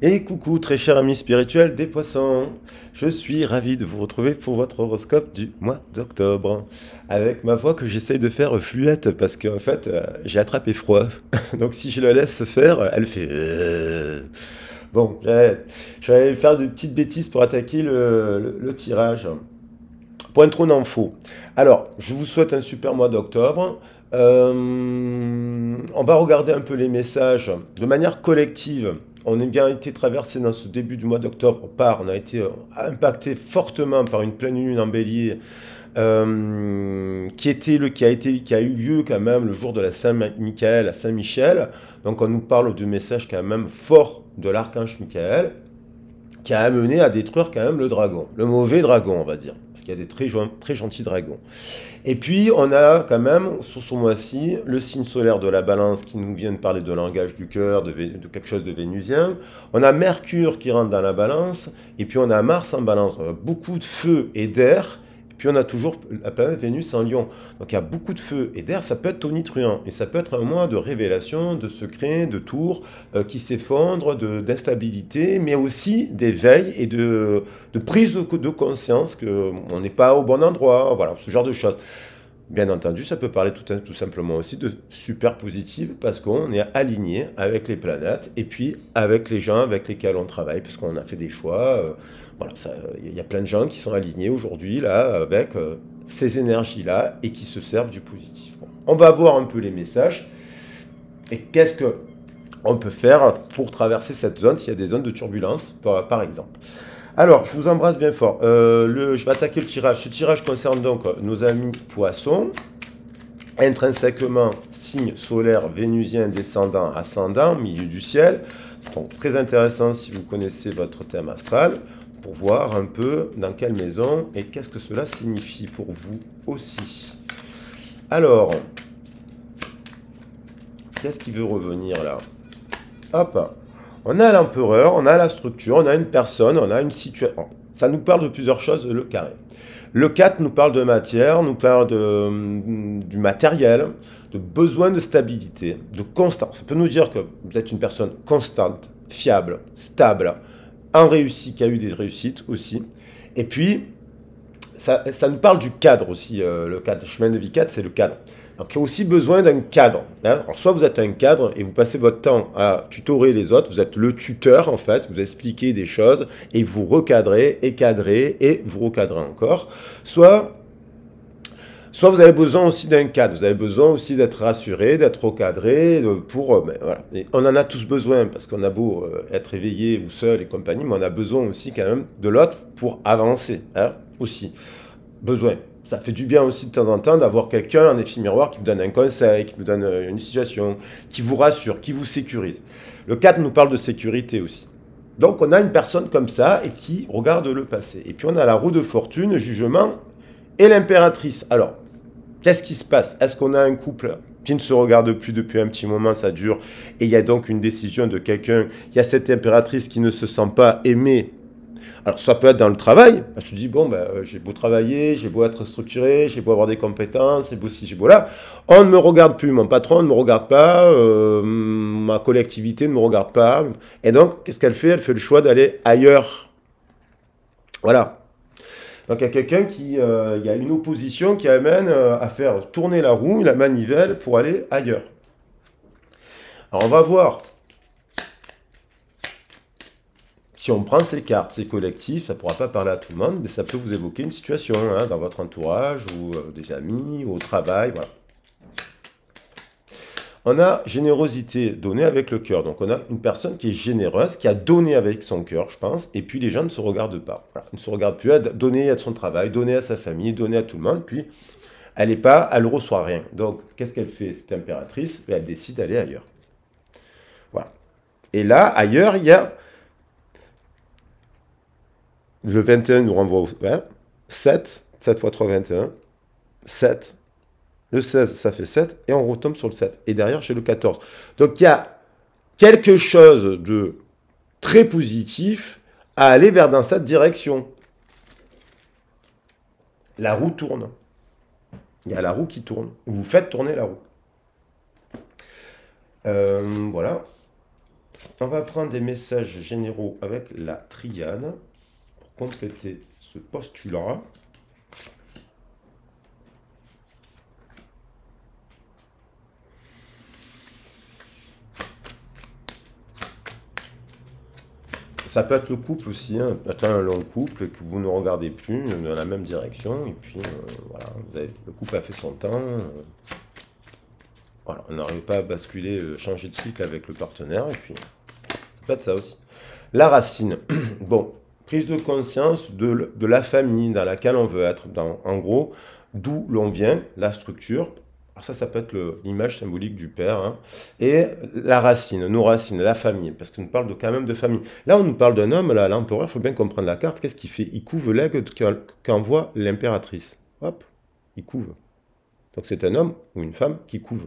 Et coucou très cher ami spirituel des poissons, je suis ravi de vous retrouver pour votre horoscope du mois d'octobre, avec ma voix que j'essaye de faire fluette parce qu'en fait j'ai attrapé froid, donc si je la laisse faire, elle fait... Bon, je vais faire de petites bêtises pour attaquer le tirage. Point trop d'infos. Alors, je vous souhaite un super mois d'octobre. On va regarder un peu les messages de manière collective. On a bien été traversé dans ce début du mois d'octobre on a été impacté fortement par une pleine lune en bélier qui a eu lieu quand même le jour de la Saint-Michael à Saint-Michel. Donc on nous parle de messages quand même forts de l'archange Michael qui a amené à détruire quand même le dragon, le mauvais dragon on va dire, parce qu'il y a des très gentils dragons. Et puis, on a quand même, sur ce mois-ci, le signe solaire de la balance qui nous vient de parler de langage du cœur, de quelque chose de vénusien. On a Mercure qui rentre dans la balance, et puis on a Mars en balance. On a beaucoup de feu et d'air, et puis on a toujours la planète Vénus en lion. Donc il y a beaucoup de feu et d'air, ça peut être tonitruant, et ça peut être un mois de révélation, de secrets, de tours qui s'effondrent, d'instabilité, mais aussi d'éveil et de prise de conscience qu'on n'est pas au bon endroit, voilà, ce genre de choses. Bien entendu, ça peut parler tout simplement aussi de super positive parce qu'on est aligné avec les planètes et puis avec les gens avec lesquels on travaille parce qu'on a fait des choix. Voilà, il y a plein de gens qui sont alignés aujourd'hui là avec ces énergies-là et qui se servent du positif. Bon, on va voir un peu les messages et qu'est-ce que on peut faire pour traverser cette zone s'il y a des zones de turbulence par exemple. Alors, je vous embrasse bien fort. Je vais attaquer le tirage. Ce tirage concerne donc nos amis poissons, intrinsèquement signe solaire vénusien descendant ascendant, milieu du ciel. Donc, très intéressant si vous connaissez votre thème astral, pour voir un peu dans quelle maison et qu'est-ce que cela signifie pour vous aussi. Alors, qu'est-ce qui veut revenir là? Hop, on a l'empereur, on a la structure, on a une personne, on a une situation. Ça nous parle de plusieurs choses, le carré. Le 4 nous parle de matière, nous parle du matériel, de besoin de stabilité, de constance. Ça peut nous dire que vous êtes une personne constante, fiable, stable, en réussite, qui a eu des réussites aussi. Et puis, ça nous parle du cadre aussi, le cadre. Chemin de vie 4, c'est le cadre. Donc, il y a aussi besoin d'un cadre. Hein. Alors, soit vous êtes un cadre et vous passez votre temps à tutorer les autres, vous êtes le tuteur en fait, vous expliquez des choses et vous recadrez et cadrez et vous recadrez encore. Soit vous avez besoin aussi d'un cadre, vous avez besoin aussi d'être rassuré, d'être recadré, ben, voilà. Et on en a tous besoin, parce qu'on a beau être éveillé ou seul et compagnie, mais on a besoin aussi quand même de l'autre pour avancer, hein, aussi. Besoin. Ça fait du bien aussi de temps en temps d'avoir quelqu'un, un effet miroir, qui vous donne un conseil, qui vous donne une situation, qui vous rassure, qui vous sécurise. Le cadre nous parle de sécurité aussi. Donc on a une personne comme ça et qui regarde le passé. Et puis on a la roue de fortune, jugement et l'impératrice. Alors, qu'est-ce qui se passe? Est-ce qu'on a un couple qui ne se regarde plus depuis un petit moment, ça dure, et il y a donc une décision de quelqu'un, il y a cette impératrice qui ne se sent pas aimée. Alors ça peut être dans le travail, elle se dit, bon, ben, j'ai beau travailler, j'ai beau être structuré, j'ai beau avoir des compétences, j'ai beau ci, j'ai beau là, on ne me regarde plus, mon patron ne me regarde pas, ma collectivité ne me regarde pas, et donc qu'est-ce qu'elle fait? Elle fait le choix d'aller ailleurs. Voilà. Donc il y a quelqu'un il y a une opposition qui amène à faire tourner la roue, la manivelle pour aller ailleurs. Alors on va voir si on prend ces cartes, ces collectifs, ça ne pourra pas parler à tout le monde, mais ça peut vous évoquer une situation hein, dans votre entourage ou des amis ou au travail, voilà. On a générosité, donner avec le cœur. Donc on a une personne qui est généreuse, qui a donné avec son cœur, je pense, et puis les gens ne se regardent pas. Voilà. Ne se regardent plus à donner à son travail, donner à sa famille, donner à tout le monde, puis elle ne reçoit rien. Donc qu'est-ce qu'elle fait, cette impératrice? Elle décide d'aller ailleurs. Voilà. Et là, ailleurs, il y a le 21 nous renvoie au 20, 7, 7 fois 3, 21, 7, le 16, ça fait 7, et on retombe sur le 7. Et derrière, j'ai le 14. Donc il y a quelque chose de très positif à aller vers dans cette direction. La roue tourne. Il y a la roue qui tourne. Vous faites tourner la roue. Voilà. On va prendre des messages généraux avec la triade pour compléter ce postulat. Ça peut être le couple aussi, hein. Peut-être un long couple que vous ne regardez plus dans la même direction. Et puis, voilà, le couple a fait son temps. Voilà, on n'arrive pas à basculer, changer de cycle avec le partenaire. Et puis, ça peut être ça aussi. La racine. Bon, prise de conscience de la famille dans laquelle on veut être. En gros, d'où l'on vient, la structure. Alors ça peut être l'image symbolique du père, hein. Et la racine, nos racines, la famille, parce qu'on nous parle quand même de famille. Là, on nous parle d'un homme, là, l'empereur, il faut bien comprendre la carte. Qu'est-ce qu'il fait? Il couve l'aigle qu'envoie l'impératrice. Hop, il couve. Donc c'est un homme ou une femme qui couve.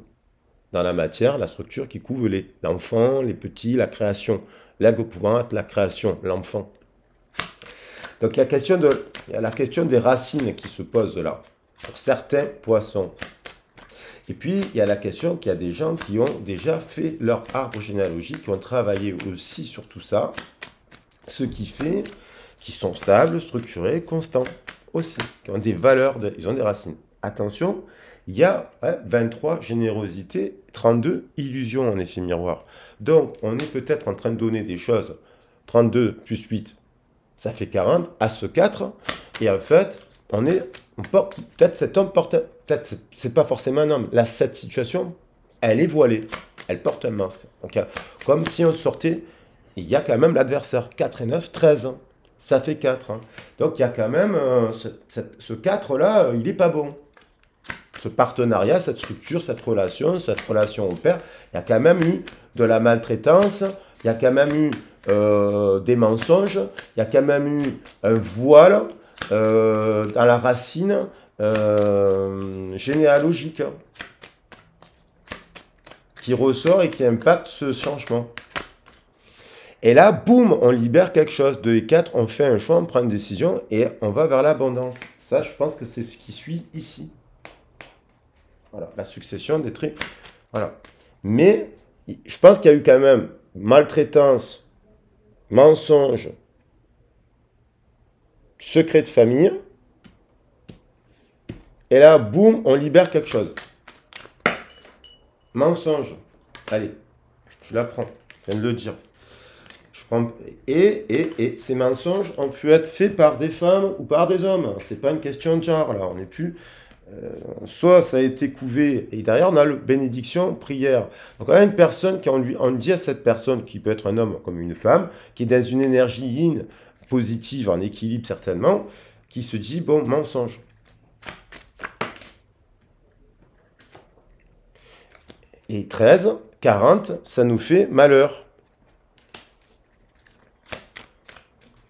Dans la matière, la structure qui couve l'enfant, les petits, la création. L'aigle pouvant être la création, l'enfant. Donc il y a la question des racines qui se pose là, pour certains poissons. Et puis, il y a la question qu'il y a des gens qui ont déjà fait leur arbre généalogique, qui ont travaillé aussi sur tout ça, ce qui fait qu'ils sont stables, structurés, constants aussi, qui ont des valeurs, ils ont des racines. Attention, il y a 23 générosités, 32 illusions en effet miroir. Donc, on est peut-être en train de donner des choses, 32 plus 8, ça fait 40, à ce 4, et en fait, peut-être cet homme porte, peut-être c'est pas forcément un homme, là, cette situation, elle est voilée, elle porte un masque. Donc, comme si on sortait, il y a quand même l'adversaire, 4 et 9, 13, hein. Ça fait 4. Hein. Donc, il y a quand même, ce 4-là, il n'est pas bon. Ce partenariat, cette structure, cette relation au père, il y a quand même eu de la maltraitance, il y a quand même eu des mensonges, il y a quand même eu un voile dans la racine généalogique qui ressort et qui impacte ce changement. Et là, boum, on libère quelque chose. 2 et 4, on fait un choix, on prend une décision et on va vers l'abondance. Ça, je pense que c'est ce qui suit ici. Voilà, la succession des trucs. Voilà. Mais, je pense qu'il y a eu quand même maltraitance, mensonge, secret de famille. Et là, boum, on libère quelque chose. Mensonge. Allez, je la prends. Je viens de le dire. Et ces mensonges ont pu être faits par des femmes ou par des hommes. C'est pas une question de genre, là. On n'est plus... soit ça a été couvé, et derrière on a le bénédiction, prière. Donc on a une personne on dit à cette personne, qui peut être un homme comme une femme, qui est dans une énergie yin, positive, en équilibre certainement, qui se dit, bon, mensonge. Et 13, 40, ça nous fait malheur.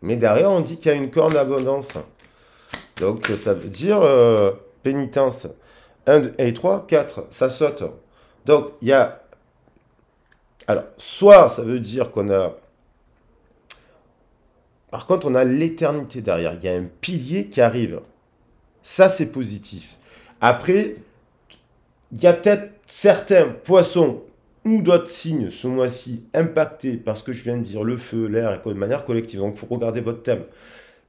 Mais derrière, on dit qu'il y a une corne d'abondance. Donc, ça veut dire pénitence. 1, 2 et 3, 4, ça saute. Donc, il y a... Alors, soit ça veut dire qu'on a... Par contre, on a l'éternité derrière. Il y a un pilier qui arrive. Ça, c'est positif. Après, il y a peut-être certains poissons ou d'autres signes ce mois-ci impactés par ce que je viens de dire, le feu, l'air, de manière collective. Donc, il faut regarder votre thème.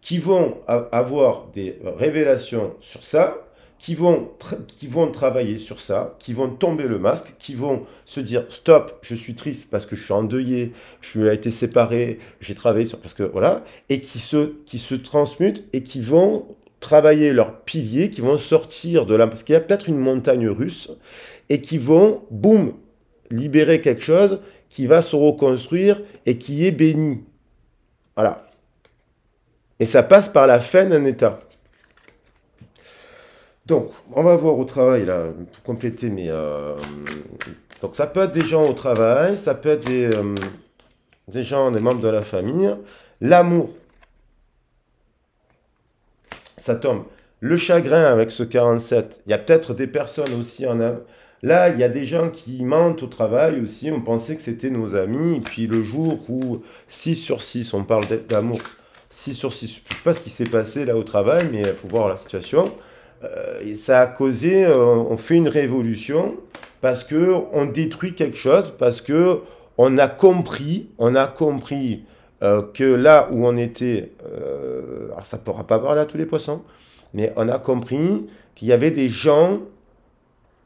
Qui vont avoir des révélations sur ça, qui vont travailler sur ça, qui vont tomber le masque, qui vont se dire stop, je suis triste parce que je suis endeuillé, je suis été séparé, j'ai travaillé sur... Parce que voilà, et qui se transmutent et qui vont travailler leurs piliers, qui vont sortir de là, parce qu'il y a peut-être une montagne russe, et qui vont, boum, libérer quelque chose qui va se reconstruire et qui est béni. Voilà. Et ça passe par la fin d'un état. Donc, on va voir au travail, là, pour compléter mes... Donc, ça peut être des gens au travail, ça peut être des gens, des membres de la famille. L'amour, ça tombe. Le chagrin avec ce 47, il y a peut-être des personnes aussi en... Là, il y a des gens qui mentent au travail aussi, on pensait que c'était nos amis, et puis le jour où 6 sur 6, on parle d'amour, 6 sur 6, je ne sais pas ce qui s'est passé là au travail, mais il faut voir la situation. Et ça a causé, on fait une révolution, parce qu'on détruit quelque chose, parce que on a compris que là où on était, alors ça ne pourra pas parler à tous les poissons, mais on a compris qu'il y avait des gens,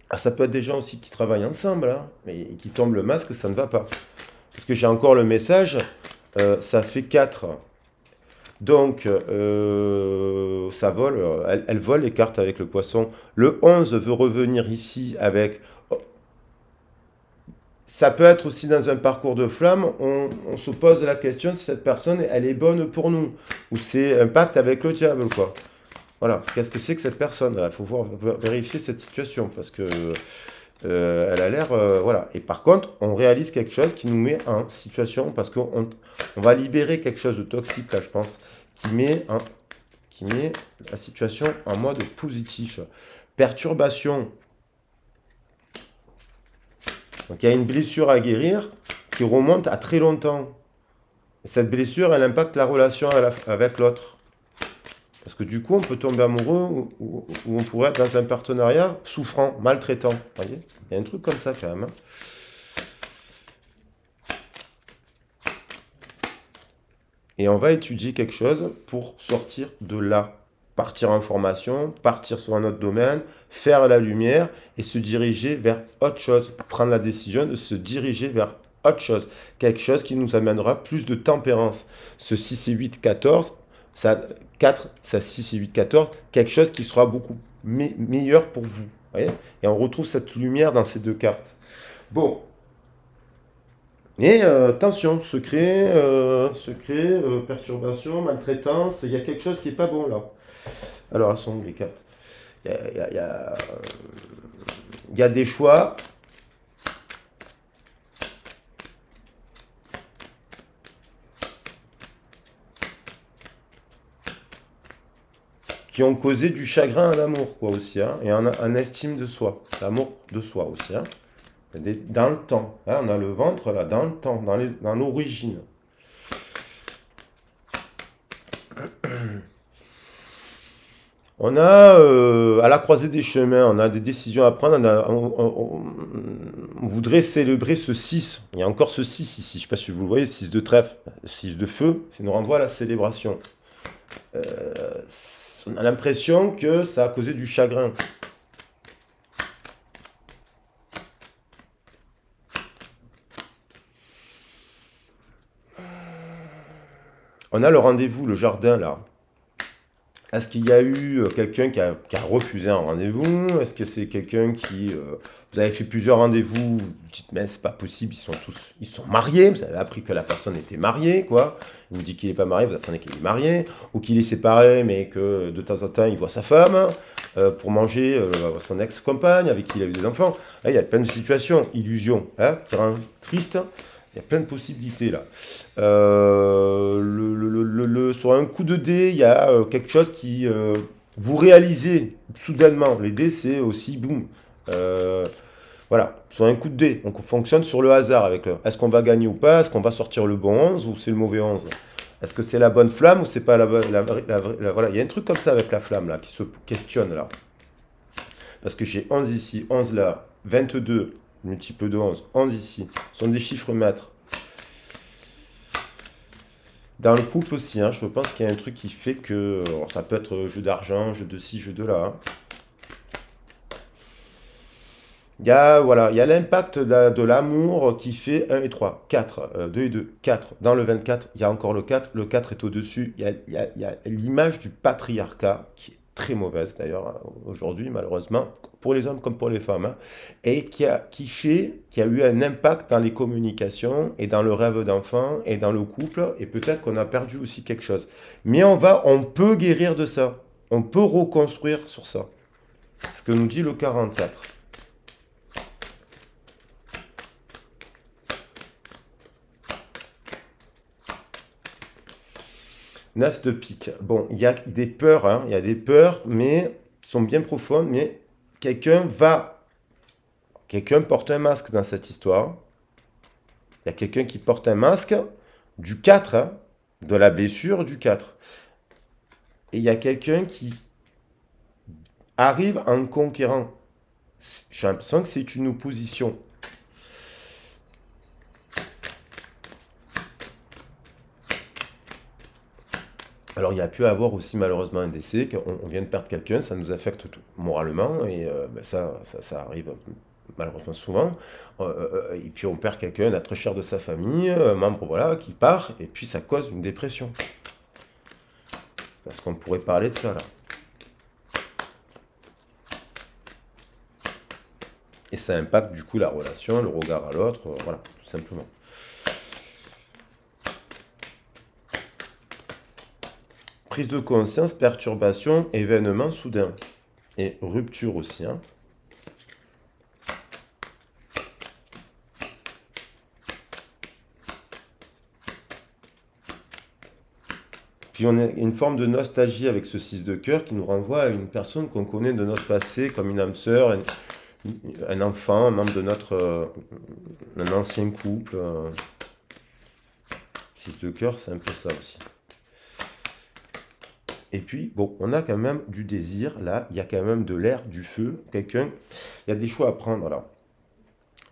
ah, ça peut être des gens aussi qui travaillent ensemble, hein, mais qui tombent le masque, ça ne va pas. Parce que j'ai encore le message, ça fait 4. Donc, ça vole, elle vole les cartes avec le poisson. Le 11 veut revenir ici avec... Ça peut être aussi dans un parcours de flamme, on se pose la question si cette personne, elle est bonne pour nous. Ou c'est un pacte avec le diable, quoi. Voilà, qu'est-ce que c'est que cette personne? Il faut vérifier cette situation, parce que elle a l'air... voilà. Et par contre, on réalise quelque chose qui nous met en situation, parce qu'on va libérer quelque chose de toxique, là, je pense, qui met la situation en mode positif. Perturbation. Donc il y a une blessure à guérir qui remonte à très longtemps. Et cette blessure, elle impacte la relation avec l'autre. Parce que du coup, on peut tomber amoureux ou on pourrait être dans un partenariat souffrant, maltraitant. Vous voyez? Il y a un truc comme ça quand même. Hein. Et on va étudier quelque chose pour sortir de là. Partir en formation, partir sur un autre domaine, faire la lumière et se diriger vers autre chose. Prendre la décision de se diriger vers autre chose. Quelque chose qui nous amènera plus de tempérance. Ce 6 et 8, 14, ça 4, ça 6 et 8, 14, quelque chose qui sera beaucoup meilleur pour vous. Voyez, et on retrouve cette lumière dans ces deux cartes. Bon. Et tension, secret, perturbation, maltraitance, il y a quelque chose qui n'est pas bon là. Alors, elles sont où les cartes? Il y a des choix. Qui ont causé du chagrin à l'amour, quoi, aussi, hein, et en estime de soi. L'amour de soi aussi, hein. Dans le temps. Hein, on a le ventre, là, dans le temps, dans l'origine. On a, à la croisée des chemins, on a des décisions à prendre, on voudrait célébrer ce 6. Il y a encore ce 6 ici, je ne sais pas si vous le voyez, 6 de trèfle, 6 de feu, ça nous renvoie à la célébration. On a l'impression que ça a causé du chagrin. On a le rendez-vous, le jardin, là. Est-ce qu'il y a eu quelqu'un qui a refusé un rendez-vous? Est-ce que c'est quelqu'un qui... vous avez fait plusieurs rendez-vous, vous dites, mais c'est pas possible, ils sont mariés, vous avez appris que la personne était mariée, quoi. Il vous dit qu'il n'est pas marié, vous apprenez qu'il est marié, ou qu'il est séparé, mais que de temps en temps, il voit sa femme pour manger son ex-compagne, avec qui il a eu des enfants. Là, il y a plein de situations, illusions, hein, qui rendent triste. Il y a plein de possibilités là. Sur un coup de dé, il y a quelque chose qui vous réalisez soudainement. Les dés, c'est aussi boum. Voilà, sur un coup de dé. Donc on fonctionne sur le hasard avec est-ce qu'on va gagner ou pas? Est-ce qu'on va sortir le bon 11 ou c'est le mauvais 11? Est-ce que c'est la bonne flamme ou c'est pas la bonne. Voilà, il y a un truc comme ça avec la flamme là qui se questionne là. Parce que j'ai 11 ici, 11 là, 22 multiple de 11, 11 ici. Ce sont des chiffres maîtres. Dans le couple aussi, hein, je pense qu'il y a un truc qui fait que... Alors, ça peut être jeu d'argent, jeu de ci, jeu de là. Hein. Voilà, il y a l'impact de l'amour qui fait 1 et 3, 4, 2 et 2, 4. Dans le 24, il y a encore le 4 est au-dessus. Il y a l'image du patriarcat qui est très mauvaise d'ailleurs aujourd'hui malheureusement, pour les hommes comme pour les femmes, hein, et qui a eu un impact dans les communications et dans le rêve d'enfant et dans le couple, et peut-être qu'on a perdu aussi quelque chose. Mais on peut guérir de ça, on peut reconstruire sur ça. Ce que nous dit le 44. 9 de pique. Bon, il y a des peurs, hein, il y a des peurs, mais qui sont bien profondes, mais quelqu'un porte un masque dans cette histoire. Il y a quelqu'un qui porte un masque du 4, hein, de la blessure du 4. Et il y a quelqu'un qui arrive en conquérant. J'ai l'impression que c'est une opposition. Alors, il y a pu avoir aussi malheureusement un décès, qu'on vient de perdre quelqu'un, ça nous affecte tout, moralement, et ben ça arrive malheureusement souvent. Et puis on perd quelqu'un d'être cher de sa famille, un membre voilà, qui part, et puis ça cause une dépression. Parce qu'on pourrait parler de ça là. Et ça impacte du coup la relation, le regard à l'autre, voilà, tout simplement. Prise de conscience, perturbation, événement soudain. Et rupture aussi. Hein. Puis on a une forme de nostalgie avec ce 6 de cœur qui nous renvoie à une personne qu'on connaît de notre passé, comme une âme sœur, un enfant, un membre de un ancien couple. 6 de cœur, c'est un peu ça aussi. Et puis, bon, on a quand même du désir, là, il y a quand même de l'air, du feu, quelqu'un, il y a des choix à prendre, là.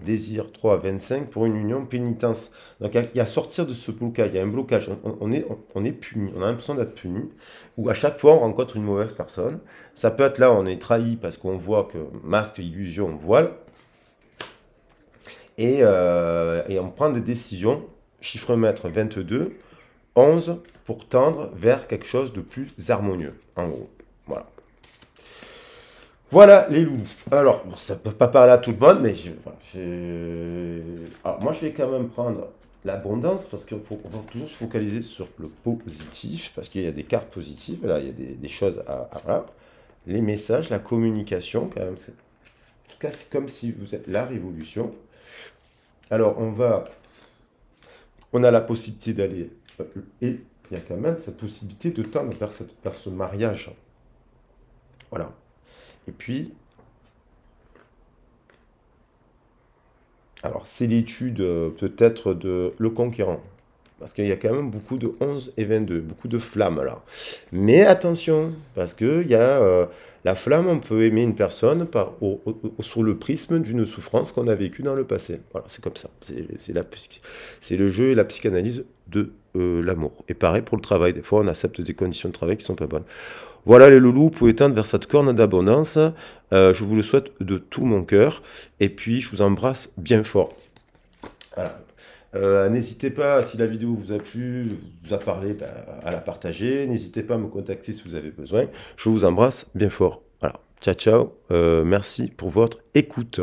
Désir 3, 25, pour une union, pénitence. Donc, il y a sortir de ce blocage, il y a un blocage, on est puni, on a l'impression d'être puni, ou à chaque fois, on rencontre une mauvaise personne. Ça peut être là, on est trahi parce qu'on voit que masque, illusion, voile, et on prend des décisions, chiffre maître 22, 11 pour tendre vers quelque chose de plus harmonieux, en gros. Voilà. Voilà les loups. Alors, bon, ça ne peut pas parler à tout le monde, mais alors, moi je vais quand même prendre l'abondance parce qu'on va toujours se focaliser sur le positif, parce qu'il y a des cartes positives, là, il y a des choses voilà. Les messages, la communication, quand même. En tout cas, c'est comme si vous êtes la révolution. Alors, on a la possibilité d'aller, et il y a quand même cette possibilité de tendre vers ce mariage. Voilà. Et puis, alors c'est l'étude peut-être de Le Conquérant. Parce qu'il y a quand même beaucoup de 11 et 22, beaucoup de flammes là. Mais attention, parce que il y a la flamme, on peut aimer une personne sous le prisme d'une souffrance qu'on a vécue dans le passé. Voilà, c'est comme ça. C'est le jeu et la psychanalyse de l'amour. Et pareil pour le travail. Des fois, on accepte des conditions de travail qui sont pas bonnes. Voilà les loulous, vous pouvez tendre vers cette corne d'abondance. Je vous le souhaite de tout mon cœur. Et puis, je vous embrasse bien fort. Voilà. N'hésitez pas, si la vidéo vous a plu, vous a parlé, à la partager. N'hésitez pas à me contacter si vous avez besoin. Je vous embrasse bien fort. Voilà. Ciao, ciao. Merci pour votre écoute.